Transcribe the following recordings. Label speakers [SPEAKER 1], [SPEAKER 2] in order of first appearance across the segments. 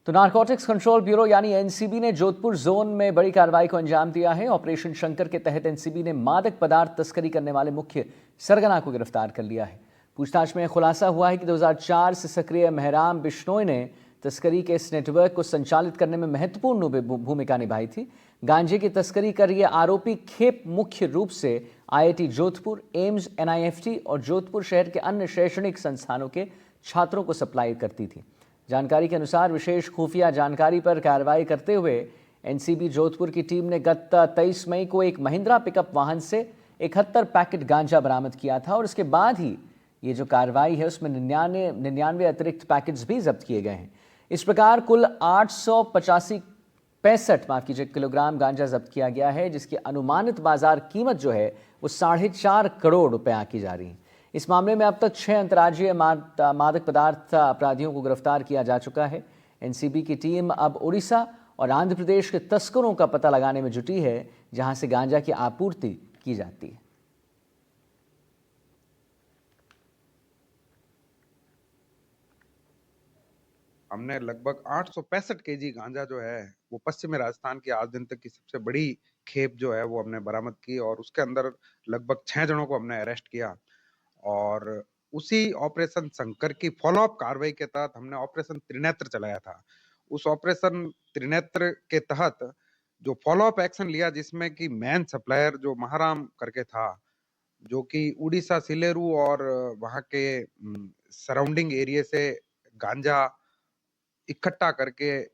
[SPEAKER 1] तो narcotics control bureau यानी NCB ने जोधपुर जोन में बड़ी कार्रवाई को अंजाम दिया है। ऑपरेशन शंकर के तहत एनसीबी ने मादक पदार्थ तस्करी करने वाले मुख्य सरगना को गिरफ्तार कर लिया है। पूछताछ में खुलासा हुआ है कि 2004 से सक्रिय मेहराम बिश्नोई ने तस्करी के इस नेटवर्क को संचालित करने में महत्वपूर्ण भूमिका निभाई थी। गांजे की तस्करी कर ये आरोपी खेप मुख्य रूप से आईआईटी जोधपुर, एम्स, एनआईएफटी और जोधपुर शहर के अन्य शैक्षणिक संस्थानों के छात्रों को सप्लाई करती थी। जानकारी के अनुसार विशेष खुफिया जानकारी पर कार्रवाई करते हुए एनसीबी जोधपुर की टीम ने गत 23 मई को एक महिंद्रा पिकअप वाहन से 71 पैकेट गांजा बरामद किया था और इसके बाद ही ये जो कार्रवाई है उसमें 99 अतिरिक्त पैकेट्स भी जब्त किए गए हैं। इस प्रकार कुल 885 किलोग्राम गांजा जब्त किया गया है, जिसकी अनुमानित बाजार कीमत जो है वो 4.5 करोड़ रुपए आंकी जा रही है। इस मामले में अब तक 6 अंतर्राज्यीय मादक पदार्थ अपराधियों को गिरफ्तार किया जा चुका है। एनसीबी की टीम अब उड़ीसा और आंध्र प्रदेश के तस्करों का पता लगाने में जुटी है, जहां से गांजा की आपूर्ति की जाती है।
[SPEAKER 2] हमने लगभग 865 केजी गांजा जो है वो पश्चिमी राजस्थान की आज दिन तक की सबसे बड़ी खेप जो है वो हमने बरामद की और उसके अंदर लगभग 6 जनों को हमने अरेस्ट किया। और उसी ऑपरेशन शंकर की फॉलोअप कार्रवाई के तहत हमने ऑपरेशन त्रिनेत्र चलाया था। उस ऑपरेशन त्रिनेत्र के तहत जो फॉलोअप एक्शन लिया, जिसमें कि मेन सप्लायर जो महाराम करके था, जो कि उड़ीसा सिलेरू और वहां के सराउंडिंग एरिया से गांजा इकट्ठा करके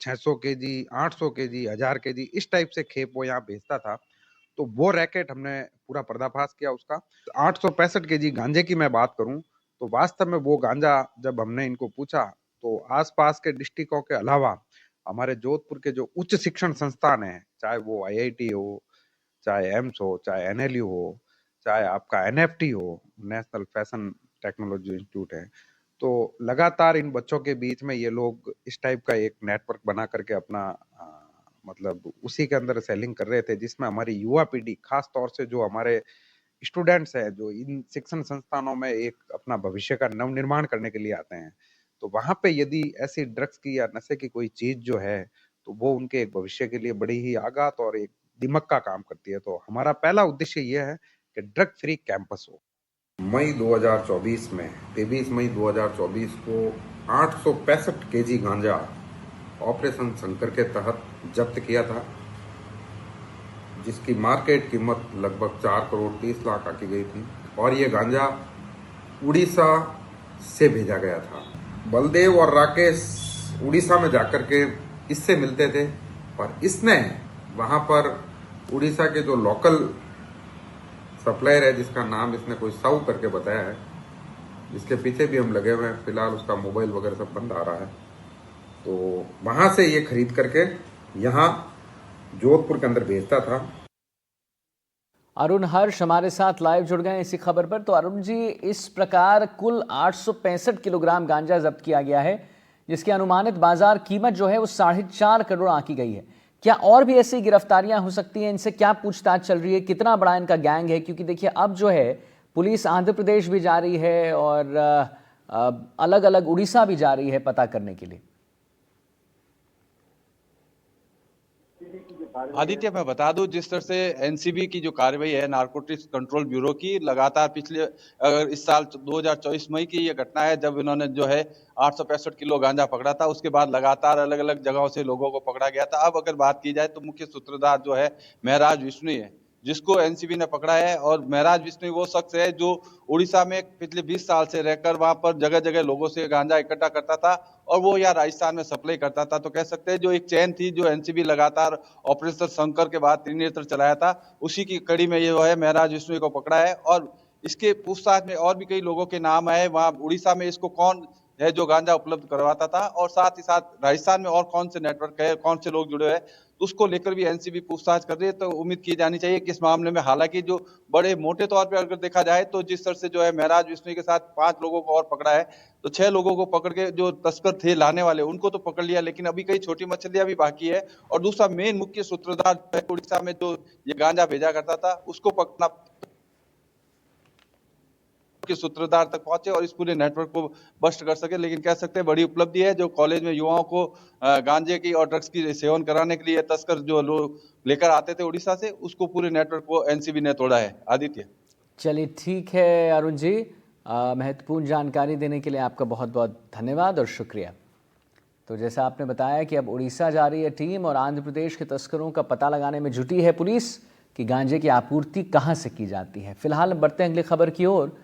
[SPEAKER 2] 600 केजी, 800 केजी, 1000 केजी इस टाइप से खेप वो यहाँ भेजता था। तो वो रैकेट हमने पूरा पर्दाफाश किया उसका। 865 केजी गांजे की मैं बात करूं तो वास्तव में वो गांजा जब हमने इनको पूछा तो आसपास के डिस्ट्रिक्टों के अलावा हमारे जोधपुर के जो उच्च शिक्षण संस्थान है, चाहे वो आईआईटी हो, चाहे एम्स हो, चाहे एनएलयू हो, चाहे आपका एनएफटी हो, नेशनल फैशन टेक्नोलॉजी इंस्टीट्यूट है, तो लगातार इन बच्चों के बीच में ये लोग इस टाइप का एक नेटवर्क बना करके अपना मतलब उसी के अंदर सेलिंग कर रहे थे, जिसमें हमारी युवा पीढ़ी, खास तौर से जो हमारे स्टूडेंट्स हैं जो इन शिक्षण संस्थानों में एक अपना भविष्य का नव निर्माण करने के लिए आते हैं, तो वहां पे यदि ऐसी ड्रग्स की या नशे की कोई चीज जो है तो वो उनके एक भविष्य के लिए बड़ी ही आघात और एक दिमक का काम करती है। तो हमारा पहला उद्देश्य यह है कि ड्रग फ्री कैंपस हो। मई 2024 में 23 मई 2024 को 865 केजी गांजा ऑपरेशन शंकर के तहत जब्त किया था, जिसकी मार्केट कीमत लगभग 4 करोड़ 30 लाख आकी गई थी और ये गांजा उड़ीसा से भेजा गया था। बलदेव और राकेश उड़ीसा में जाकर के इससे मिलते थे और इसने वहां पर उड़ीसा के जो लोकल सप्लायर है, जिसका नाम इसने कोई साउ करके बताया है, जिसके पीछे भी हम लगे हुए हैं, फिलहाल उसका मोबाइल वगैरह सब बंद आ रहा है, तो वहां से ये खरीद करके यहाँ जोधपुर के अंदर भेजता था।
[SPEAKER 1] अरुण हर्ष हमारे साथ लाइव जुड़ गए इसी खबर पर। तो अरुण जी, इस प्रकार कुल 865 किलोग्राम गांजा जब्त किया गया है, जिसकी अनुमानित बाजार कीमत जो है वो 4.5 करोड़ आंकी गई है। क्या और भी ऐसी गिरफ्तारियां हो सकती हैं? इनसे क्या पूछताछ चल रही है? कितना बड़ा इनका गैंग है? क्योंकि देखिए अब जो है पुलिस आंध्र प्रदेश भी जा रही है और अलग अलग उड़ीसा भी जा रही है पता करने के लिए।
[SPEAKER 3] आदित्य, मैं बता दूं, जिस तरह से एनसीबी की जो कार्रवाई है नारकोटिक्स कंट्रोल ब्यूरो की, लगातार पिछले अगर इस साल 2024 मई की ये घटना है जब इन्होंने जो है 865 किलो गांजा पकड़ा था। उसके बाद लगातार अलग अलग जगहों से लोगों को पकड़ा गया था। अब अगर बात की जाए तो मुख्य सूत्रधार जो है महराज विष्णु है, जिसको एनसीबी ने पकड़ा है। और महराज विष्णु वो शख्स है जो उड़ीसा में पिछले 20 साल से रहकर वहां पर जगह जगह लोगों से गांजा इकट्ठा करता था और वो यहाँ राजस्थान में सप्लाई करता था। तो कह सकते हैं जो एक चैन थी जो एनसीबी लगातार ऑपरेशन शंकर के बाद त्रिनेत्र चलाया था, उसी की कड़ी में ये जो है महराज विष्णु को पकड़ा है। और इसके पूछताछ में और भी कई लोगों के नाम आए, वहां उड़ीसा में इसको कौन है जो गांजा उपलब्ध करवाता था और साथ ही साथ राजस्थान में और कौन से नेटवर्क है, कौन से लोग जुड़े हैं, तो उसको लेकर भी एनसीबी पूछताछ कर रही है। तो उम्मीद की जानी चाहिए कि इस मामले में, हालांकि जो बड़े मोटे तौर पर अगर देखा जाए तो जिस तरह से जो है महराज विष्णु के साथ 5 लोगों को और पकड़ा है, तो 6 लोगों को पकड़ के जो तस्कर थे लाने वाले उनको तो पकड़ लिया, लेकिन अभी कई छोटी मछलियां भी बाकी है। और दूसरा मेन मुख्य सूत्रधार उड़ीसा में जो ये गांजा भेजा करता था उसको पकड़ना के सूत्रधार तक पहुंचे और इस पूरे नेटवर्क को बस्ट कर सके। लेकिन कह सकते हैं बड़ी उपलब्धि है जो कॉलेज में युवाओं को गांजे की और ड्रग्स की सेवन कराने के लिए तस्कर जो लोग लेकर आते थे उड़ीसा से, उसको पूरे नेटवर्क को एनसीबी ने तोड़ा है। आदित्य,
[SPEAKER 1] चलिए ठीक है अरुण जी, महत्वपूर्ण जानकारी देने के लिए आपका बहुत बहुत धन्यवाद और शुक्रिया। तो जैसा आपने बताया कि अब उड़ीसा जा रही है टीम और आंध्र प्रदेश के तस्करों का पता लगाने में जुटी है पुलिस कि गांजे की आपूर्ति कहां से की जाती है। फिलहाल बढ़ते हैं अगली खबर की ओर।